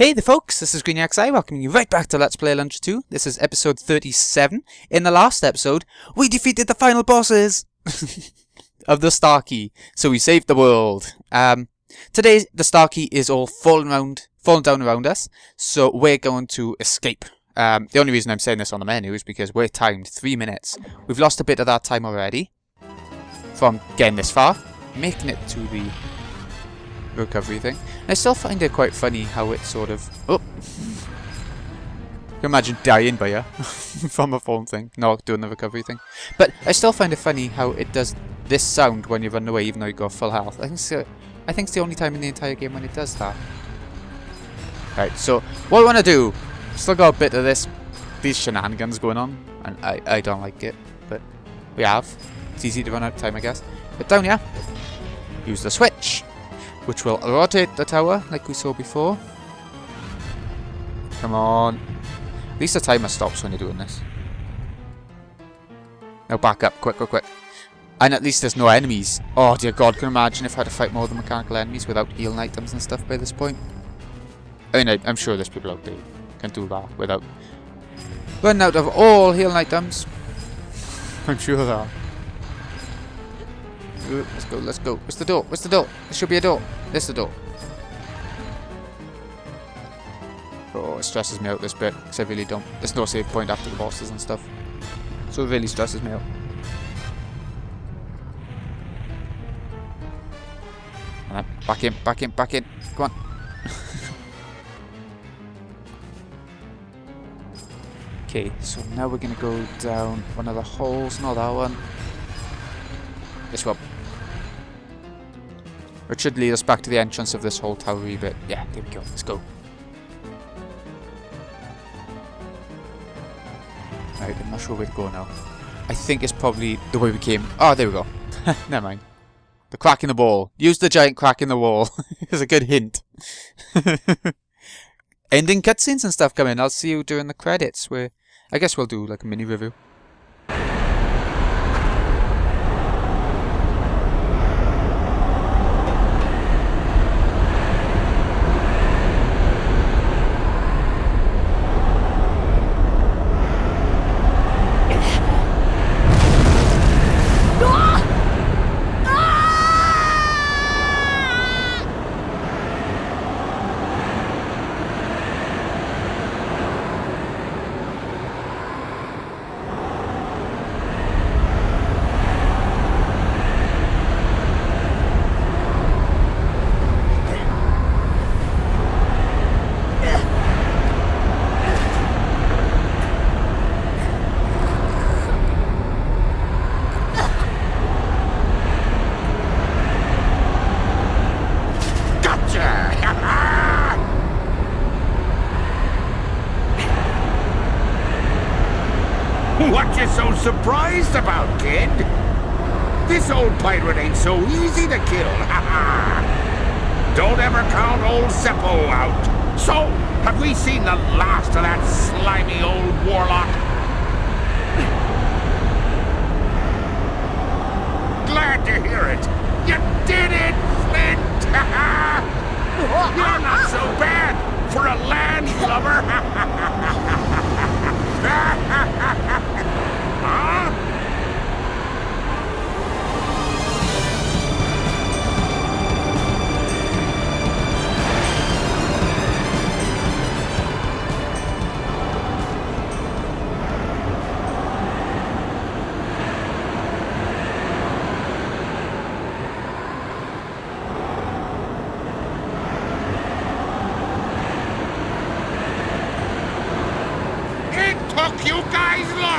Hey there folks, this is GreenXI welcoming you right back to Let's Play Alundra 2. This is episode 37. In the last episode, we defeated the final bosses of the Star Key, so we saved the world. Today, the Star Key is all fallen down around us, so we're going to escape. The only reason I'm saying this on the menu is because we're timed 3 minutes. We've lost a bit of that time already from getting this far, making it to the recovery thing. And I still find it quite funny how it sort of... Oh! You can imagine dying by you from a phone thing, not doing the recovery thing. But I still find it funny how it does this sound when you run away even though you got full health. I think it's the only time in the entire game when it does that. Right, so what I want to do, still got a bit of these shenanigans going on, and I don't like it, but we have. It's easy to run out of time, I guess. But down here, use the switch, which will rotate the tower like we saw before. Come on. At least the timer stops when you're doing this. Now back up, quick, quick, quick. And at least there's no enemies. Oh dear god, can you imagine if I had to fight more of the mechanical enemies without healing items and stuff by this point? I mean, I'm sure there's people out there who can do that without running out of all healing items. I'm sure there are. Let's go, let's go. Where's the door? Where's the door? There should be a door. There's the door. Oh, it stresses me out this bit, because I really don't... There's no save point after the bosses and stuff. So it really stresses me out. And then back in, back in, back in. Come on. Okay, so now we're going to go down one of the holes. Not that one. This one. Which should lead us back to the entrance of this whole towery bit. Yeah, there we go. Let's go. Right, I'm not sure where to go now. I think it's probably the way we came. Oh, there we go. Never mind. The crack in the wall. Use the giant crack in the wall. It's a good hint. Ending cutscenes and stuff coming. I'll see you during the credits, where I guess we'll do like a mini review. What you so surprised about, kid? This old pirate ain't so easy to kill, Don't ever count old Seppo out. So, have we seen the last of that slimy old warlock? Glad to hear it. You did it, Flint! You're not so bad for a land lover. Huh? It took you guys long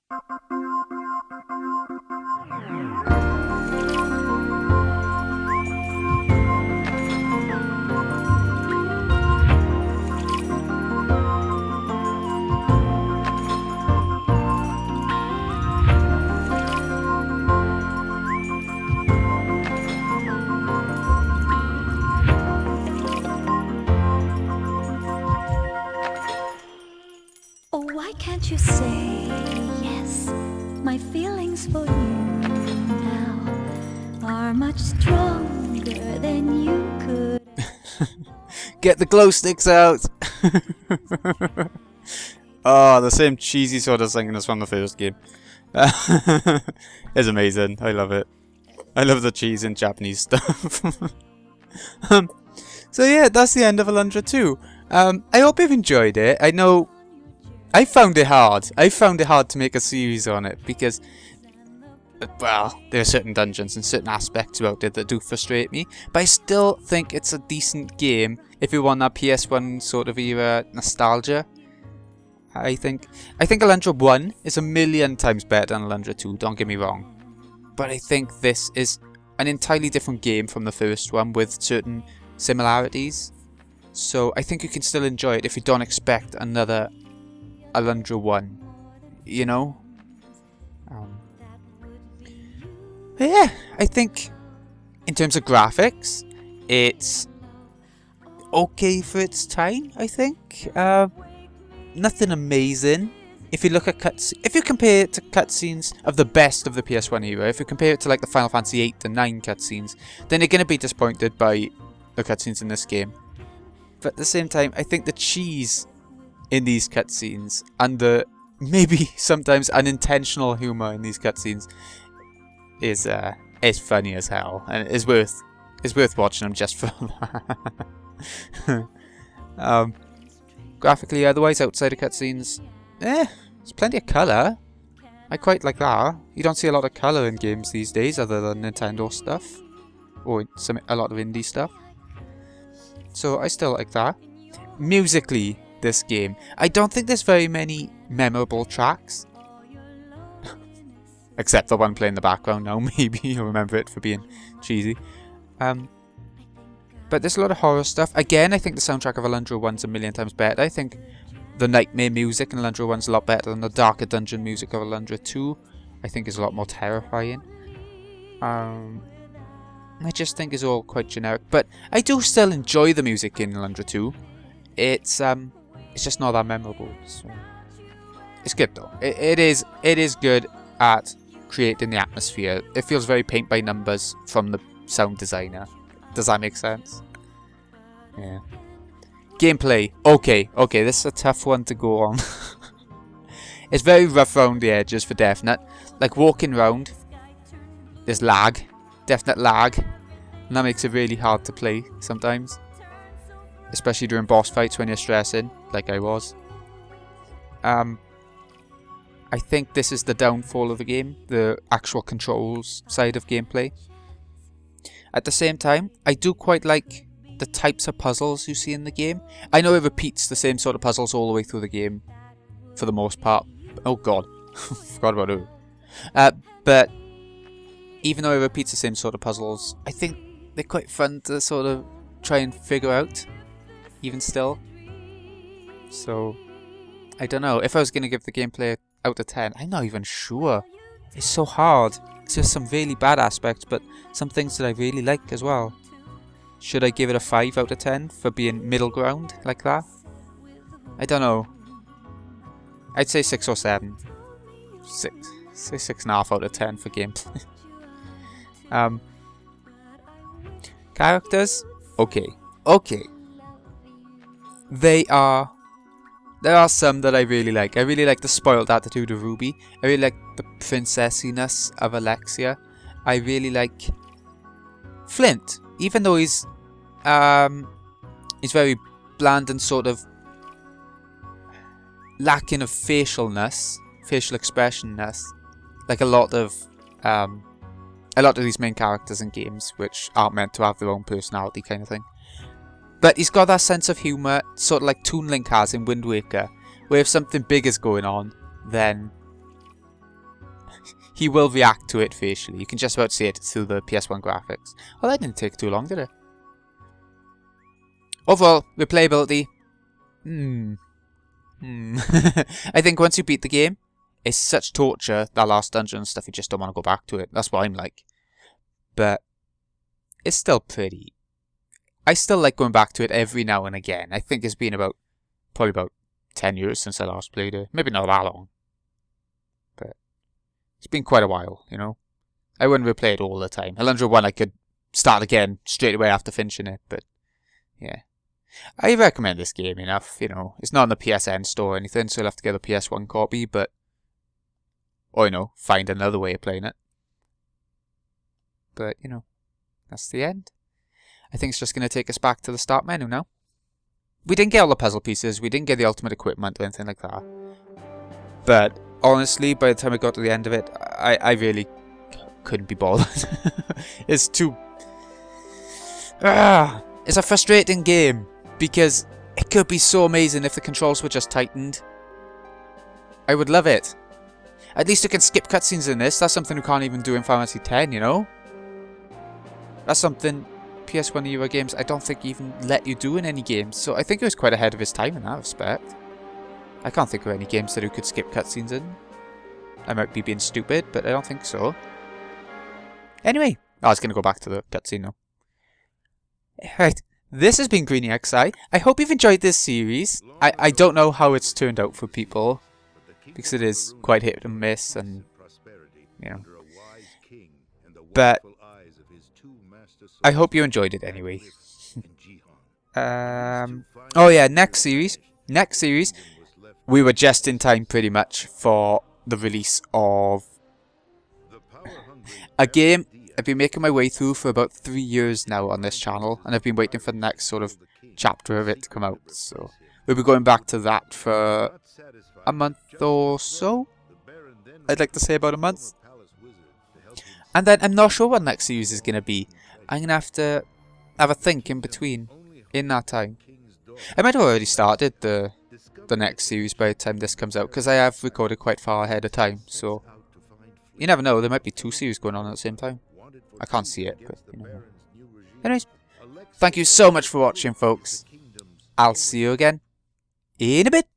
Oh, why can't you say yes? My feelings for you now are much stronger than you could. Get the glow sticks out! Oh, the same cheesy sort of singing as from the first game. It's amazing. I love it. I love the cheese and Japanese stuff. So yeah, that's the end of Alundra 2. I hope you've enjoyed it. I know I found it hard. I found it hard to make a series on it because, well, there are certain dungeons and certain aspects about it that do frustrate me. But I still think it's a decent game if you want that PS1 sort of era nostalgia. I think Alundra 1 is a million times better than Alundra 2, don't get me wrong. But I think this is an entirely different game from the first one with certain similarities. So I think you can still enjoy it if you don't expect another Alundra 1, you know? But yeah, I think in terms of graphics, it's okay for its time, I think. Nothing amazing. If you look at if you compare it to cutscenes of the best of the PS1 era, if you compare it to like the Final Fantasy 8 and 9 cutscenes, then you're going to be disappointed by the cutscenes in this game. But at the same time, I think the cheese in these cutscenes and the maybe sometimes unintentional humor in these cutscenes is funny as hell, and it's worth watching them just for that. Graphically, otherwise, outside of cutscenes, there's plenty of colour. I quite like that. You don't see a lot of colour in games these days, other than Nintendo stuff or a lot of indie stuff. So I still like that. Musically, this game, I don't think there's very many memorable tracks. Except the one playing in the background now, maybe you'll remember it for being cheesy. But there's a lot of horror stuff. Again, I think the soundtrack of Alundra 1's a million times better. I think the nightmare music in Alundra 1's a lot better than the darker dungeon music of Alundra 2. I think is a lot more terrifying. I just think it's all quite generic. But I do still enjoy the music in Alundra 2. It's just not that memorable. So. It's good though. It is good at creating the atmosphere. It feels very paint by numbers from the sound designer. Does that make sense? Yeah. Gameplay. Okay, this is a tough one to go on. It's very rough around the edges for definite. Like walking around, there's lag. Definite lag. And that makes it really hard to play sometimes. Especially during boss fights when you're stressing, like I was. I think this is the downfall of the game, the actual controls side of gameplay. At the same time, I do quite like the types of puzzles you see in the game. I know it repeats the same sort of puzzles all the way through the game, for the most part. Oh god, forgot about it. But even though it repeats the same sort of puzzles, I think they're quite fun to sort of try and figure out, even still. So, I don't know. If I was going to give the gameplay out of 10, I'm not even sure. It's so hard. There's some really bad aspects, but some things that I really like as well. Should I give it a 5 out of 10 for being middle ground like that? I don't know. I'd say 6 or 7. 6. Say 6.5 out of 10 for gameplay. Characters? Okay. There are some that I really like. I really like the spoiled attitude of Ruby. I really like the princessiness of Alexia. I really like Flint, even though he's very bland and sort of lacking of facial expressionness, like a lot of these main characters in games, which aren't meant to have their own personality, kind of thing. But he's got that sense of humour, sort of like Toon Link has in Wind Waker, where if something big is going on, then he will react to it facially. You can just about see it through the PS1 graphics. Well, that didn't take too long, did it? Overall, replayability. I think once you beat the game, it's such torture, that last dungeon and stuff, you just don't want to go back to it. That's what I'm like. But it's still pretty. I still like going back to it every now and again. I think it's been probably about 10 years since I last played it. Maybe not that long. But it's been quite a while, you know. I wouldn't replay it all the time. Alundra 1 I could start again straight away after finishing it, but yeah. I recommend this game enough, you know. It's not on the PSN store or anything, so you'll have to get a PS1 copy, but... or, you know, find another way of playing it. But, you know, that's the end. I think it's just going to take us back to the start menu now. We didn't get all the puzzle pieces, we didn't get the ultimate equipment or anything like that. But, honestly, by the time I got to the end of it, I really couldn't be bothered. It's too... it's a frustrating game, because it could be so amazing if the controls were just tightened. I would love it. At least you can skip cutscenes in this. That's something you can't even do in Final Fantasy X, you know? That's something PS1 era games I don't think even let you do in any games, so I think it was quite ahead of its time in that respect. I can't think of any games that you could skip cutscenes in. I might be being stupid, but I don't think so. Anyway, I was going to go back to the cutscene now. Right, this has been GreenyXI. I hope you've enjoyed this series. I don't know how it's turned out for people, because it is quite hit and miss, and, you know. But I hope you enjoyed it anyway. Oh yeah, next series, we were just in time pretty much for the release of a game I've been making my way through for about 3 years now on this channel, and I've been waiting for the next sort of chapter of it to come out, so we'll be going back to that for a month or so. I'd like to say about a month. And then I'm not sure what next series is going to be. I'm going to have a think in between, in that time. I might have already started the next series by the time this comes out, because I have recorded quite far ahead of time, so you never know, there might be 2 series going on at the same time. I can't see it, but you know. Anyways, thank you so much for watching, folks. I'll see you again in a bit.